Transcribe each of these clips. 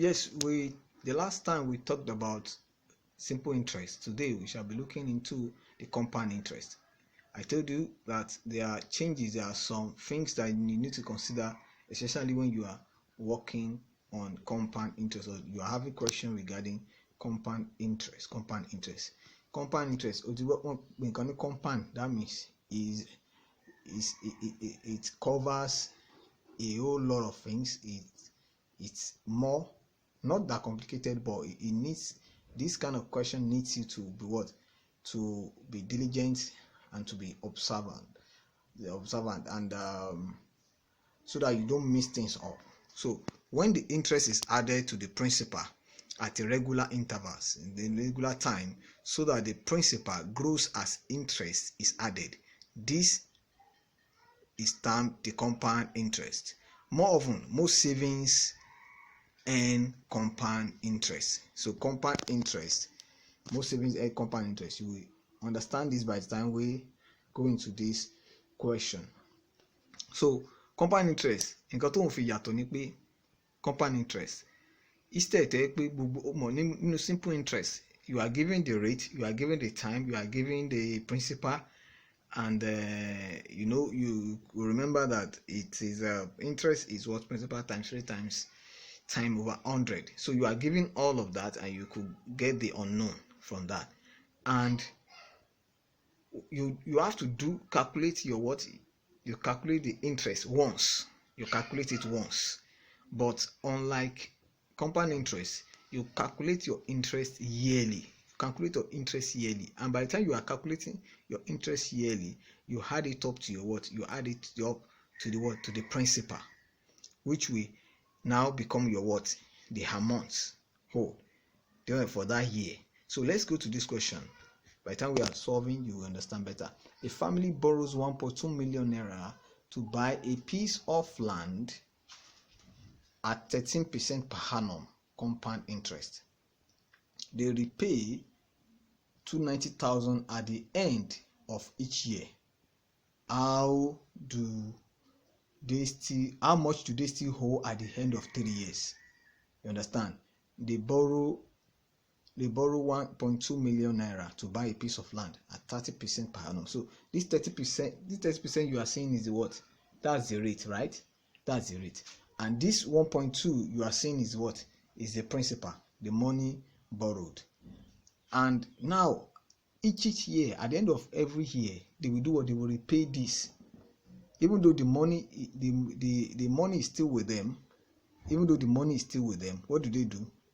yes, the last time we talked about simple interest. Today we shall be looking into the compound interest. I told you that there are changes, there are some things that you need to consider, especially when you are working on compound interest, or you are having questions regarding compound interest. Compound interest. Compound interest. Compound, that means it covers a whole lot of things. It's more, not that complicated, but it needs, this kind of question needs you to be what? To be diligent and to be observant, and so that you don't mess things up. So when the interest is added to the principal at irregular intervals in the regular time, so that the principal grows as interest is added, this is termed the compound interest. More often, most savings earn compound interest. So compound interest, most savings earn compound interest. You will understand this by the time we go into this question. So compound interest, nǹkan tó ń fi yàtọ̀ ni pé compound interest, instead tẹ́ pé gbogbo mọ̀ nínú simple interest, you are given the rate, you are given the time, you are given the principal, and you remember that it is interest is what? Principal times 3 times time over 100. So you are given all of that, and you could get the unknown from that, and you have to calculate your what? You calculate the interest once. You calculate it once. But unlike compound interest, you calculate your interest yearly. Calculate your interest yearly, and by the time you are calculating your interest yearly, you add it up to your what? You add it up to the what? To the principal, which will now become your what? The amount whole for that year. So let's go to this question. By the time we are solving, you will understand better. A family borrows 1.2 million naira to buy a piece of land at 13% per annum compound interest. They repay 290,000 at the end of each year. How much do they still owe at the end of 3 years? You understand? They borrow 1.2 million naira to buy a piece of land at 30% per annum. So this 30% you are saying is the what? That's the rate, right? That's the rate. And this 1.2 you are saying is what? Is the principal, the money borrowed. And now each year, at the end of every year, they will do what? They will repay this. Even though the money is still with them, what do?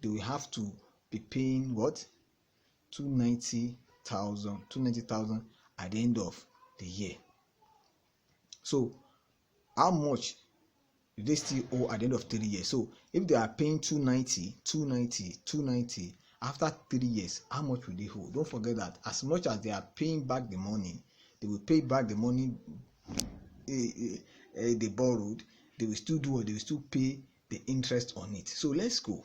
They will have to be paying what? 290,000 at the end of the year. So how much do they still owe at the end of 3 years? So if they are paying 290 after 3 years, how much will they owe? Don't forget that as much as they are paying back the money, they will pay back the money they borrowed. They will still do what? They will still pay the interest on it. So let's go.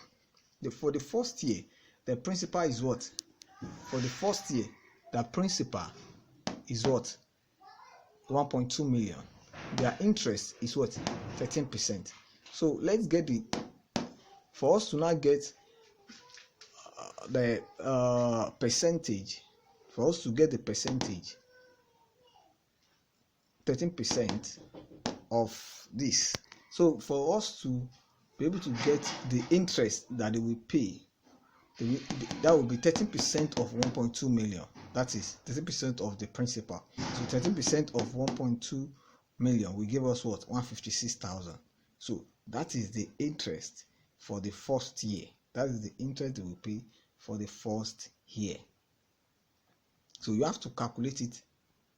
For the first year, the principal is what? For the first year, the principal is what? 1.2 million. Their interest is what? 13%. So let's get for us to now get the percentage. For us to get the percentage, 13% of this. So for us to be able to get the interest that they will pay, that will be 13% of 1.2 million. That is 13% of the principal. So 13% of 1.2 million will give us what? 156,000. So that is the interest for the first year. That is the interest they will pay for the first year. So you have to calculate it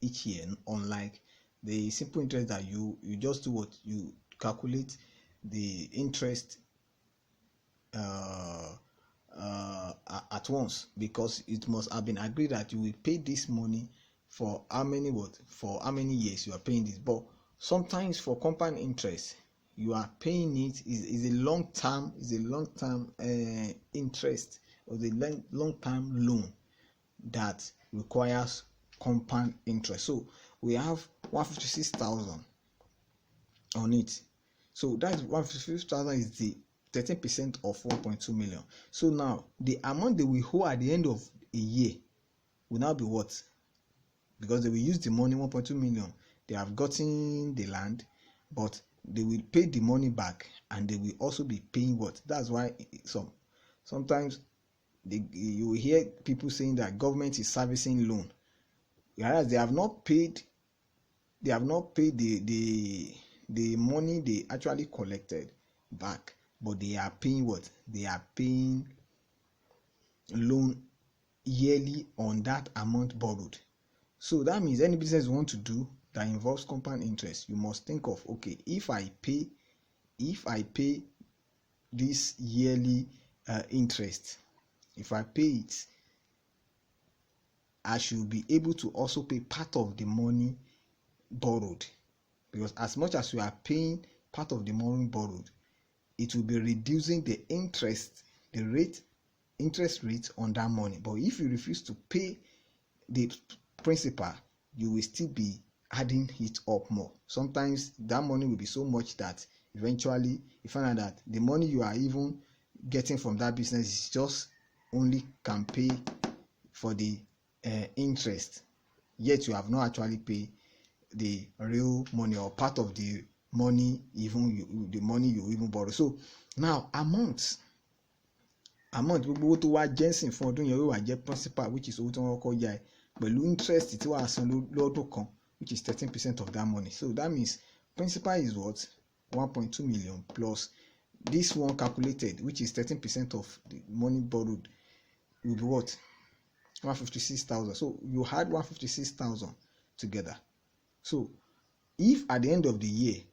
each year, unlike the simple interest that you just do what? You calculate the interest at once, because it must have been agreed that you will pay this money for how many years you are paying this. But sometimes for compound interest, you are paying it is a long term interest, or the long term loan that requires compound interest. So we have 156,000 on it. So that 156,000 is the 13% of 1.2 million. So now the amount they will owe at the end of a year will now be what? Because they will use the money, 1.2 million, they have gotten the land, but they will pay the money back, and they will also be paying what? That's why sometimes you will hear people saying that government is servicing loan, whereas they have not paid the money they actually collected back, but they are paying what? They are paying loan yearly on that amount borrowed. So that means any business you want to do that involves compound interest, you must think of, okay, if I pay this yearly interest, if I pay it, I should be able to also pay part of the money borrowed, because as much as you are paying part of the money borrowed, it will be reducing the interest rate on that money. But if you refuse to pay the principal, you will still be adding it up more. Sometimes that money will be so much that eventually you find out that the money you are even getting from that business is just only can pay for the interest, yet you have not actually paid the real money or part of the money, the money you even borrow. So now amount gbogbo tó wá jẹ́sìn fún ọdún yẹn yóò wá jẹ́ principal, which is owó tí wọ́n kọ́kọ́ yá ẹ, pẹ̀lú interest tí wàá san lọ́dún kan, which is 13% of that money. So that means principal is what? 1.2 million plus this one calculated, which is 13% of the money borrowed, will be what? 156,000. So you had 156,000 together. So if at the end of the year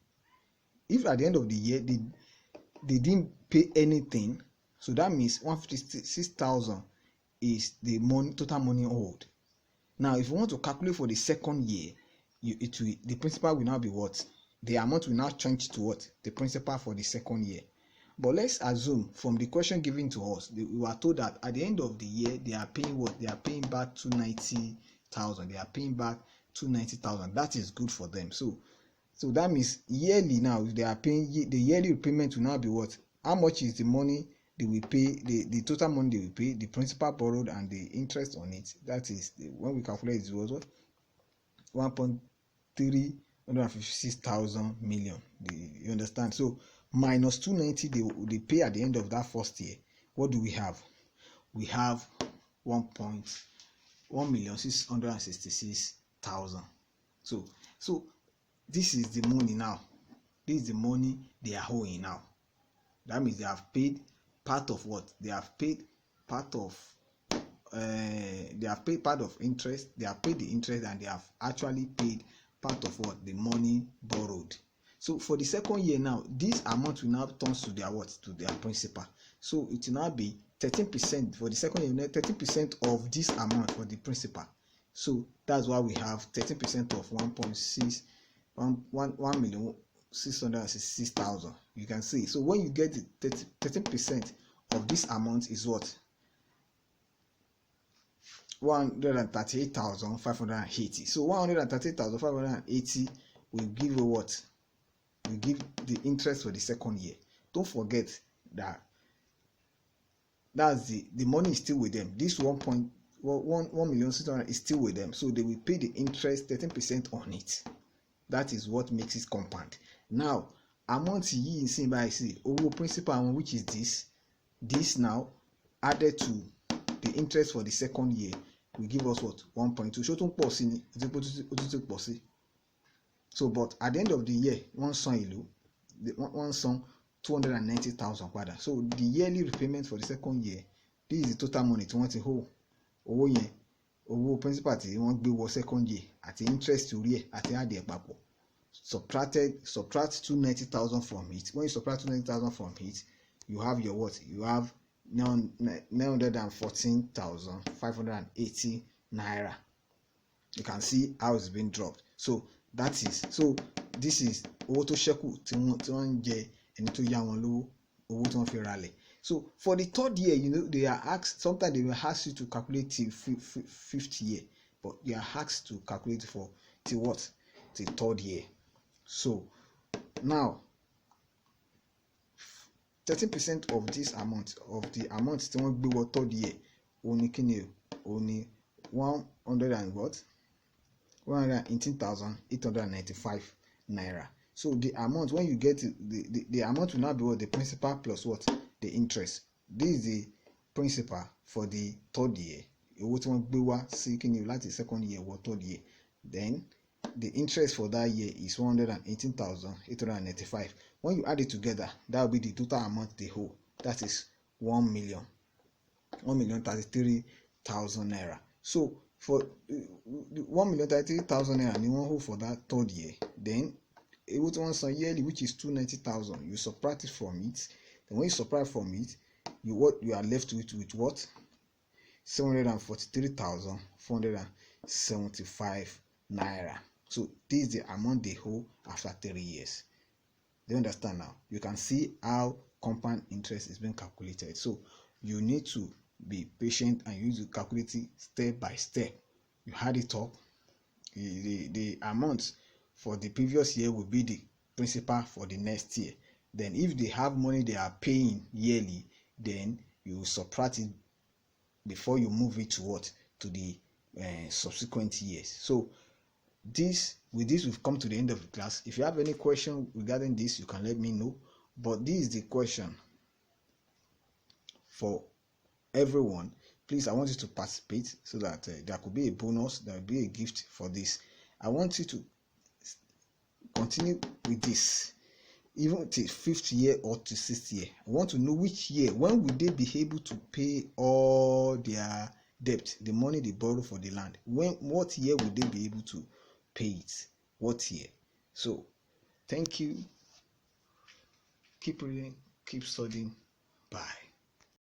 they didn't pay anything, so that means 156,000 is the total money owed. Now if you want to calculate for the second year, the principal will now be what? The amount will now change to what? The principal for the second year. But let's assume from the question given to us, we were told that at the end of the year they are paying what? They are paying back 290,000. They are paying back 290,000. That is good for them. So that means yearly now, if they are paying, the yearly repayment will now be what? How much is the money they will pay? The total money they will pay, the principal borrowed and the interest on it. That is when we calculate it was what? 1.356,000 million. You understand? So minus 290 they pay at the end of that first year. What do we have? We have 1,666,000. So this is the money now. This is the money they are owing now. That means they have paid part of what? They have paid part of interest. They have paid the interest, and they have actually paid part of what? The money borrowed. So for the second year now, this amount will now turn to their what? To their principal. So it will now be 13% for the second year. 13% of this amount for the principal. So that's why we have 13% of 1,666,000. You can see. So when you get the 13% of this amount is what? 138,580. So 138,580 will give you what? Will give the interest for the second year. Don't forget that that's the money is still with them. This 1,600,000 is still with them. So they will pay the interest 13% on it. That is what makes it compound. Now, amount yìí seen by owó principal, which is this now added to the interest for the second year will give us what? 1.2. So tún pọ̀ sí ni, ó ti pọ̀ sí. So but at the end of the year, one san 290,000 padà. So the yearly repayment for the second year, this is the total money tí wọ́n ti hold. Owó yẹn, owó principal tí wọ́n gbé wọ second year àti interest orí ẹ̀ àti add ẹ̀ papọ̀. Subtract 290,000 from it. When you subtract 290,000 from it, you have your what? You have 914,580 naira. You can see how it's been dropped. So this is owó tó ṣẹ́kù tí wọ́n ń jẹ ẹni tó yá wọn lówó, owó tí wọ́n fi ralẹ̀. So for the third year, they are asked, sometimes they will ask you to calculate till fifth year, but they are asked to calculate till what? Till third year. So now 13% of this amount tí wọ́n gbé wọ third year ó ní kíni ó ní 118,895 naira. So the amount, when you get the amount will now be what? The principal plus what? The interest. This is the principal for the third year. Owó tí wọ́n gbé wá sí kíni láti second year wọ third year. Then the interest for that year is 118,895. When you add it together, that will be the total amount they owe. That is 1,33,000 naira. So for 1,33,000 naira, you want for that third year. Then owó tí wọ́n san yearly, which is 290,000, you subtract it from it. Then when you subtract from it, you are left with what? 743,475 naira. So this is the amount they owe after 3 years. Do you understand now? You can see how compound interest is being calculated. So you need to be patient and you need to calculate it step by step. You add it up. The amount for the previous year will be the principal for the next year. Then if they have money they are paying yearly, then you subtract it before you move it to what? To the subsequent years. So with this we've come to the end of the class. If you have any question regarding this, you can let me know. But this is the question for everyone. Please, I want you to participate so that there could be a bonus, there will be a gift for this. I want you to continue with this even till 5th year or to 6th year. I want to know which year, when will they be able to pay all their debt, the money they borrow for the land. What year will they be able to pay it? What year? So thank you. Keep reading, keep studying. Bye.